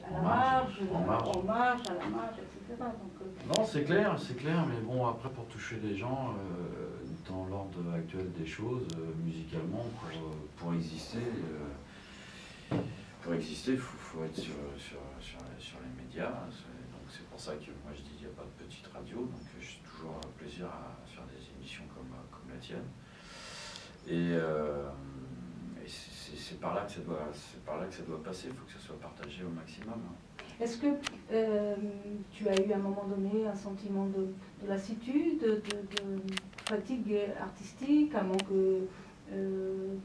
À la marge, en marge. en marge, à la marge, etc. Donc, Non, c'est clair, mais bon, après, pour toucher les gens, dans l'ordre actuel des choses, musicalement, pour exister, il faut être sur les médias. Donc c'est pour ça que moi je dis qu'il n'y a pas de petite radio, donc j'ai toujours plaisir à faire des émissions comme la tienne. Et c'est par là que ça doit passer, il faut que ça soit partagé au maximum. Est-ce que tu as eu à un moment donné un sentiment de lassitude, de fatigue artistique, un manque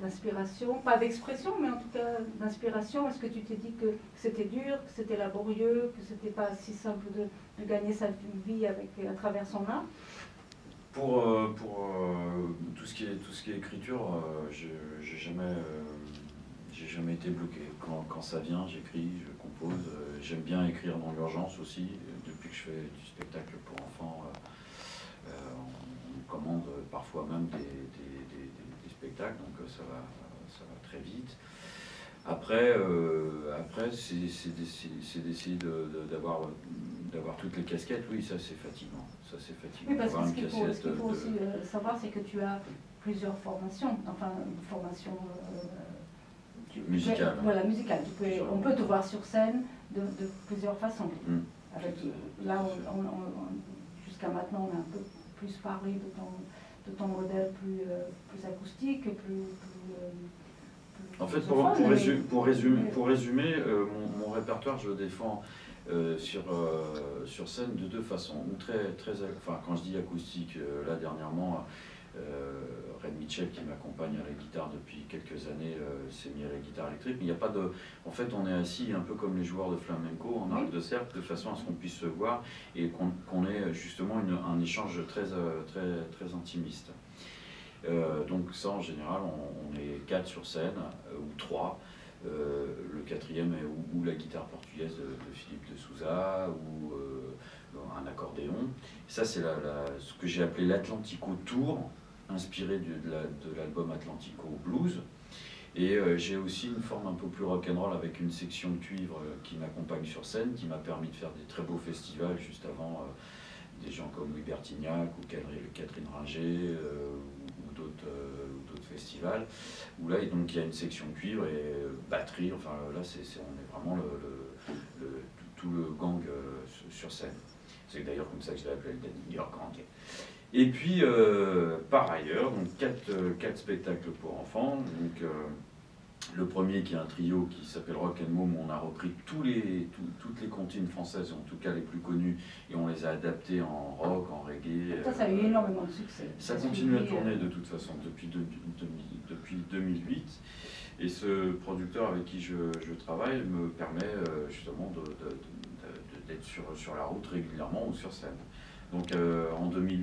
d'inspiration, pas d'expression, mais en tout cas d'inspiration? Est-ce que tu t'es dit que c'était dur, que c'était laborieux, que c'était pas si simple de gagner sa vie à travers son art? Pour tout ce qui est écriture, j'ai jamais été bloqué. Quand ça vient, j'écris, je compose. J'aime bien écrire dans l'urgence aussi. Depuis que je fais du spectacle pour enfants, on me commande parfois même des spectacles, donc ça va très vite. Après c'est d'essayer d'avoir toutes les casquettes. Oui, ça c'est fatigant. Oui, parce que ce qu'il faut aussi savoir, c'est que tu as plusieurs formations, enfin une formation musicale. Voilà, musicale. On peut te voir sur scène de plusieurs façons. Là, jusqu'à maintenant, on a un peu plus parlé de ton modèle plus acoustique, en fait, pour résumer, mon répertoire, je le défends sur scène de deux façons. Enfin, quand je dis acoustique, là dernièrement, Red Mitchell, qui m'accompagne à la guitare depuis quelques années, s'est mis à la guitare électrique. Mais il n'y a pas de... En fait, on est assis un peu comme les joueurs de flamenco en arc de cercle, de façon à ce qu'on puisse se voir et qu'on ait justement un échange très intimiste. Donc ça, en général, on est 4 sur scène, ou 3. Le quatrième est ou la guitare portugaise de Philippe de Souza, ou un accordéon. Ça, c'est ce que j'ai appelé l'Atlantico Tour, inspiré de l'album Atlantico Blues. Et j'ai aussi une forme un peu plus rock'n'roll avec une section de cuivre qui m'accompagne sur scène, qui m'a permis de faire des très beaux festivals juste avant. Des gens comme Louis Bertignac ou Catherine Ringer ou d'autres festivals, où là donc il y a une section cuivre et batterie, enfin là on est vraiment tout le gang sur scène. C'est d'ailleurs comme ça que je l'ai appelé le New York Gang. Et puis par ailleurs, donc 4 spectacles pour enfants. Donc, le premier qui est un trio qui s'appelle Rock and Mom, on a repris toutes les comptines françaises, en tout cas les plus connues, et on les a adaptées en rock, en reggae. Ça a eu énormément de succès. Ça continue à tourner de toute façon depuis 2008. Et ce producteur avec qui je travaille me permet justement d'être sur la route régulièrement ou sur scène. Donc en 2008,